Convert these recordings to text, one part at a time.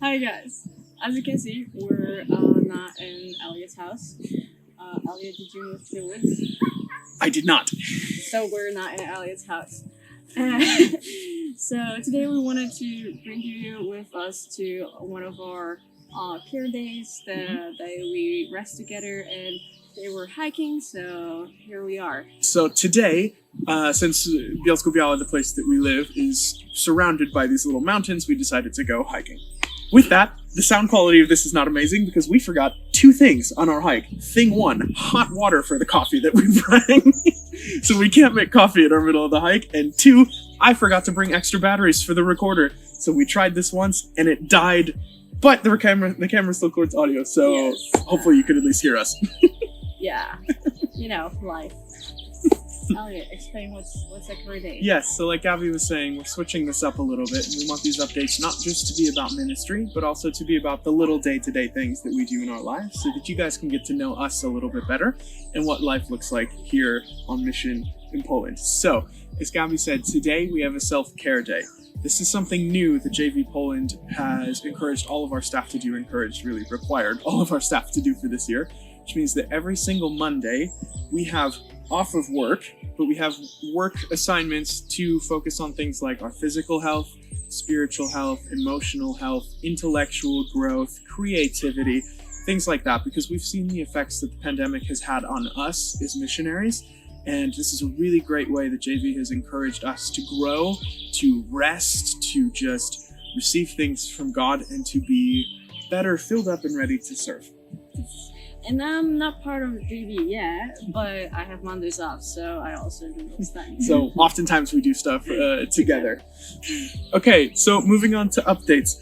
Hi guys. As you can see, we're not in Elliott's house. Elliott, did you move to the woods? I did not. So we're not in Elliott's house. So today we wanted to bring you with us to one of our care days, the day we rest together, and they were hiking. So here we are. So today, since Bielsko-Biala, the place that we live, is surrounded by these little mountains, we decided to go hiking. With that, the sound quality of this is not amazing because we forgot two things on our hike. Thing one, hot water for the coffee that we bring. So we can't make coffee in our middle of the hike. And two, I forgot to bring extra batteries for the recorder. So we tried this once and it died, but the camera still records audio. So Yes. hopefully you could at least hear us. Yeah, life. Elliott, explain what's a career day. Yes, so like Gabby was saying, we're switching this up a little bit, and we want these updates not just to be about ministry, but also to be about the little day-to-day things that we do in our lives, so that you guys can get to know us a little bit better and what life looks like here on mission in Poland. So, as Gabby said, today we have a self-care day. This is something new that JV Poland has encouraged all of our staff to do, required all of our staff to do for this year, which means that every single Monday we have off of work, but we have work assignments to focus on things like our physical health, spiritual health, emotional health, intellectual growth, creativity, things like that, because we've seen the effects that the pandemic has had on us as missionaries. And this is a really great way that JV has encouraged us to grow, to rest, to just receive things from God, and to be better filled up and ready to serve. And I'm not part of JV yet, but I have Mondays off, so I also do those things. So oftentimes we do stuff together. Okay, so moving on to updates.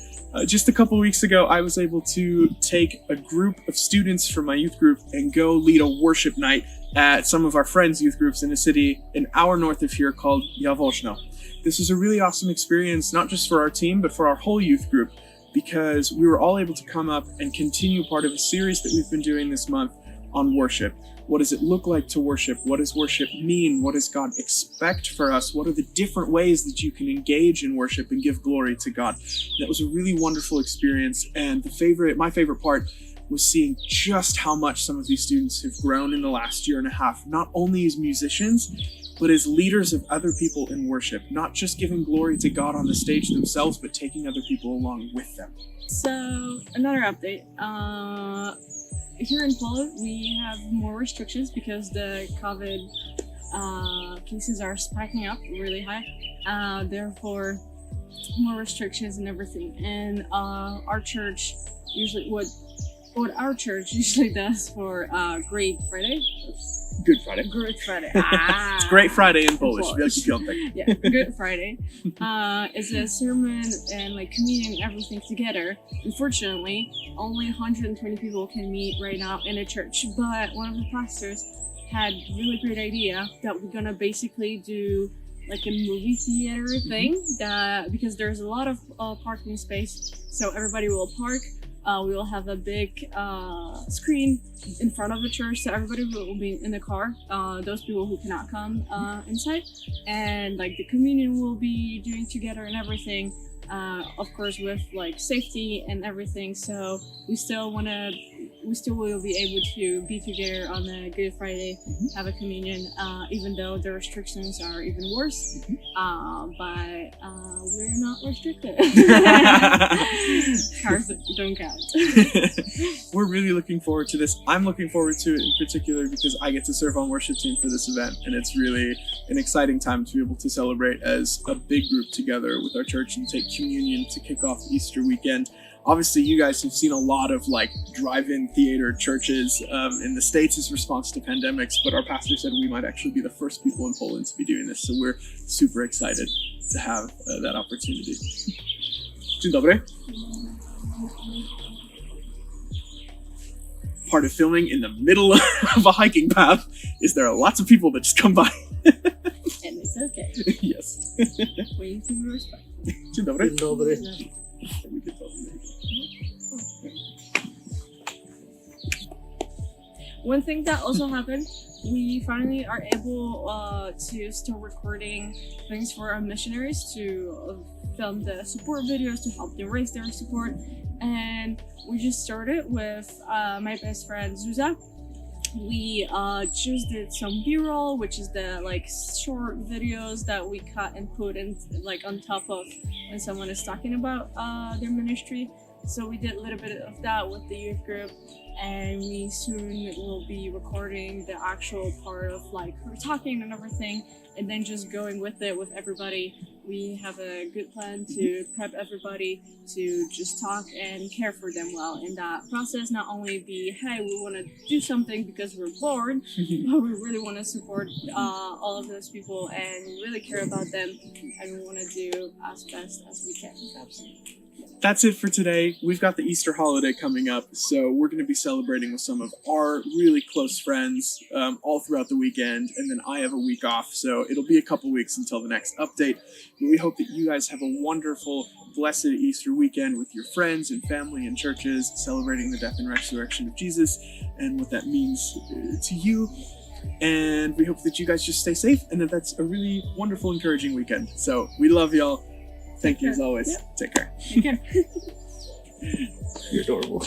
Just a couple weeks ago, I was able to take a group of students from my youth group and go lead a worship night at some of our friends' youth groups in a city an hour north of here called Jaworzno. This was a really awesome experience, not just for our team, but for our whole youth group, because we were all able to come up and continue part of a series that we've been doing this month on worship. What does it look like to worship? What does worship mean? What does God expect for us? What are the different ways that you can engage in worship and give glory to God? That was a really wonderful experience, and my favorite part was seeing just how much some of these students have grown in the last year and a half, not only as musicians, but as leaders of other people in worship, not just giving glory to God on the stage themselves, but taking other people along with them. So, another update. Here in Poland, we have more restrictions because the COVID cases are spiking up really high. Therefore, more restrictions and everything. And our church usually, what our church usually does for Great Friday. Good Friday. Good Friday. It's Great Friday in Polish. Wielki Piątek. Yeah, Good Friday. It's a sermon and like communion and everything together. Unfortunately, only 120 people can meet right now in a church. But one of the pastors had a really great idea that we're gonna basically do like a movie theater thing, because there's a lot of parking space, so everybody will park. We will have a big screen in front of the church, so everybody will be in the car, those people who cannot come inside, and like the communion will be doing together and everything, of course with like safety and everything. So we still will be able to be together on the Good Friday, have a communion, even though the restrictions are even worse, but we're not restricted. Cars don't count. We're really looking forward to this. I'm looking forward to it in particular because I get to serve on worship team for this event, and it's really an exciting time to be able to celebrate as a big group together with our church and take communion to kick off Easter weekend. Obviously, you guys have seen a lot of like drive-in theater churches in the States as response to pandemics, but our pastor said we might actually be the first people in Poland to be doing this, so we're super excited to have that opportunity. Dzień dobry. Part of filming in the middle of a hiking path is there are lots of people that just come by. And it's okay. Yes. We need to be respectful. Dzień dobry. Dzień dobry. One thing that also happened, we finally are able to start recording things for our missionaries to filmed the support videos to help them raise their support. And we just started with my best friend Zuza. We just did some b-roll, which is the like short videos that we cut and put in like on top of when someone is talking about their ministry. So we did a little bit of that with the youth group, and we soon will be recording the actual part of like her talking and everything, and then just going with it with everybody. We have a good plan to prep everybody to just talk and care for them well in that process. Not only be, hey, we want to do something because we're bored, but we really want to support all of those people and really care about them, and we want to do as best as we can. Absolutely. That's it for today. We've got the Easter holiday coming up, so we're going to be celebrating with some of our really close friends all throughout the weekend, and then I have a week off, so it'll be a couple weeks until the next update. But we hope that you guys have a wonderful, blessed Easter weekend with your friends and family and churches, celebrating the death and resurrection of Jesus and what that means to you. And we hope that you guys just stay safe and that that's a really wonderful, encouraging weekend. So we love y'all. Thank you as always. Yep. Take care. Take care. You're adorable.